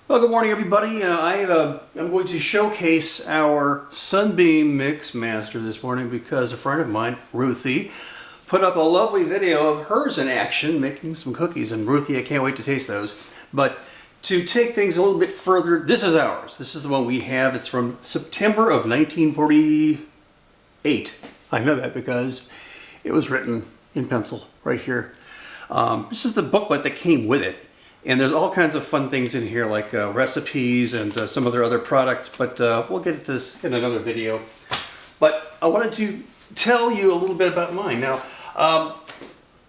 Well, good morning, everybody. I'm going to showcase our Sunbeam Mixmaster this morning because a friend of mine, Ruthie, put up a lovely video of hers in action making some cookies. And Ruthie, I can't wait to taste those. But to take things a little bit further, this is ours. This is the one we have. It's from September of 1948. I know that because it was written in pencil right here. This is the booklet that came with it. And there's all kinds of fun things in here, like recipes and some other products, but we'll get to this in another video. But I wanted to tell you a little bit about mine. Now,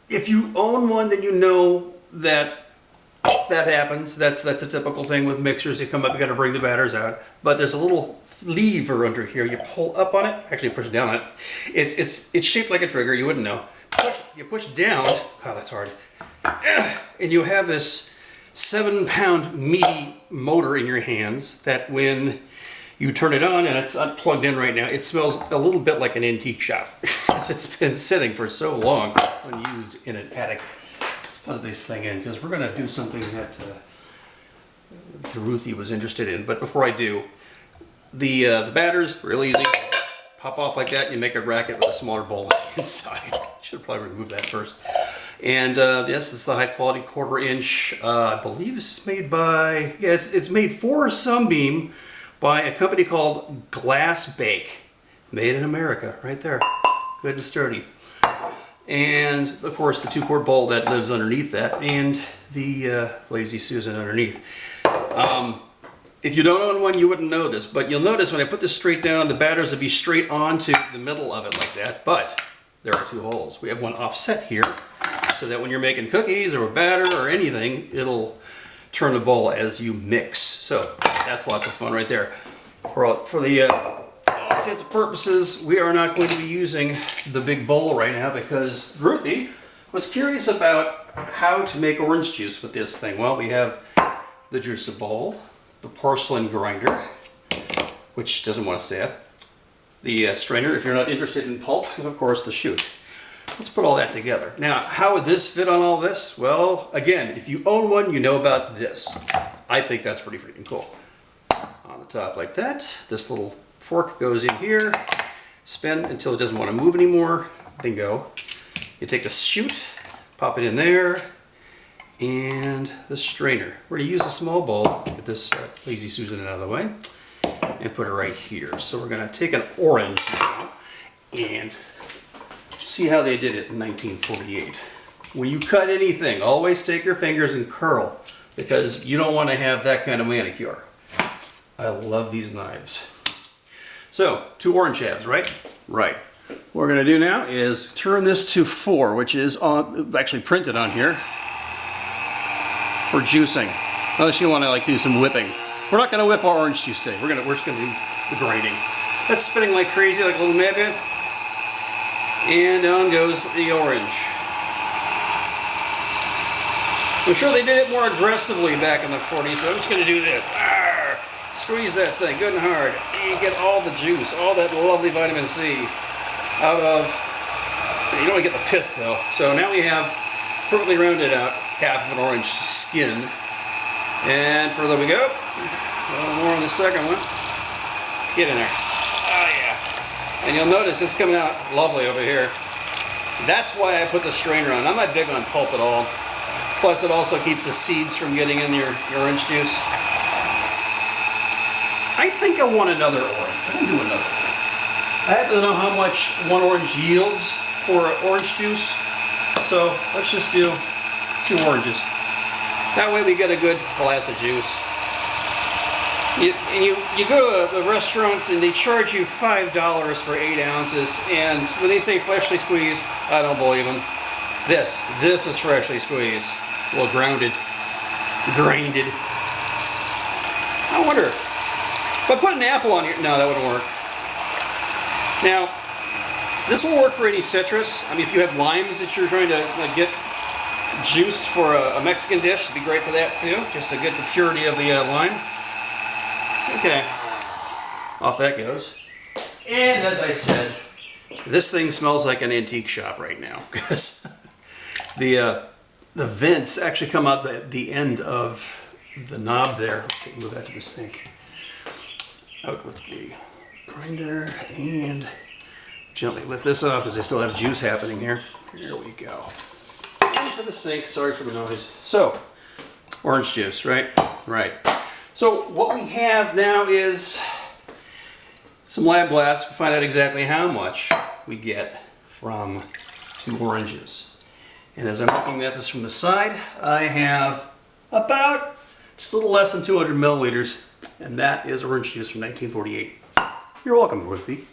if you own one, then you know that happens. That's a typical thing with mixers. You come up, you got to bring the batters out. But there's a little lever under here. You pull up on it, actually push down on it. It's shaped like a trigger. You wouldn't know. You push down. Oh, that's hard. And you have this 7-pound meaty motor in your hands that when you turn it on, and it's unplugged in right now, it smells a little bit like an antique shop. It's been sitting for so long unused in an attic. Let's put this thing in because we're going to do something that Ruthie was interested in. But before I do, the batter's real easy. Pop off like that and you make a racket with a smaller bowl inside. Should probably remove that first. And this is the high quality 1/4 inch. I believe this is made by, it's made for Sunbeam by a company called Glass Bake. Made in America, right there. Good and sturdy. And of course the 2-quart bowl that lives underneath that, and the Lazy Susan underneath. If you don't own one, you wouldn't know this, but you'll notice when I put this straight down, the batters will be straight onto the middle of it like that, but there are 2 holes. We have one offset here, so that when you're making cookies or a batter or anything, it'll turn the bowl as you mix. So that's lots of fun right there. For the all intents and purposes, we are not going to be using the big bowl right now because Ruthie was curious about how to make orange juice with this thing. Well, we have the juicer bowl, the porcelain grinder, which doesn't want to stay up, the strainer if you're not interested in pulp, and of course the chute. Let's put all that together. Now, how would this fit on all this? Well, again, if you own one, you know about this. I think that's pretty freaking cool. On the top like that, this little fork goes in here, spin until it doesn't want to move anymore. Bingo. You take the chute, pop it in there, and the strainer. We're going to use a small bowl, get this Lazy Susan out of the way, and put it right here. So we're going to take an orange now and see how they did it in 1948. When you cut anything, always take your fingers and curl because you don't want to have that kind of manicure. I love these knives. So, 2 orange halves, right? Right. What we're going to do now is turn this to 4, which is actually printed on here. For juicing, unless you want to do some whipping. We're not going to whip our orange juice today. We're just going to do the grinding. That's spinning like crazy, like a little madman. And down goes the orange. I'm sure they did it more aggressively back in the 40s, so I'm just going to do this. Arr! Squeeze that thing good and hard, and you get all the juice, all that lovely vitamin C out of. You don't want to get the pith though. So now we have perfectly rounded out half of an orange skin. And further we go. A little more on the second one. Get in there. Oh yeah. And you'll notice it's coming out lovely over here. That's why I put the strainer on. I'm not big on pulp at all. Plus it also keeps the seeds from getting in your orange juice. I think I want another orange. I'm going to do another one. I have to know how much one orange yields for orange juice. So let's just do 2 oranges. That way we get a good glass of juice. You go to the restaurants and they charge you $5 for 8 ounces, and when they say freshly squeezed, I don't believe them. This is freshly squeezed. Well, grinded. I wonder if I put an apple on here. No, that wouldn't work. Now, this will work for any citrus. I mean, if you have limes that you're trying to get juiced for a Mexican dish, it'd be great for that too, just to get the purity of the lime. Okay, off that goes. And as I said, this thing smells like an antique shop right now because the vents actually come out the end of the knob there. Let's move that to the sink. Out with the grinder and gently lift this off because I still have juice happening here. Here we go. Into the sink. Sorry for the noise. So, orange juice, right? Right. So what we have now is some lab blasts to find out exactly how much we get from 2 oranges. And as I'm looking at this from the side, I have about just a little less than 200 milliliters, and that is orange juice from 1948. You're welcome, Ruthie.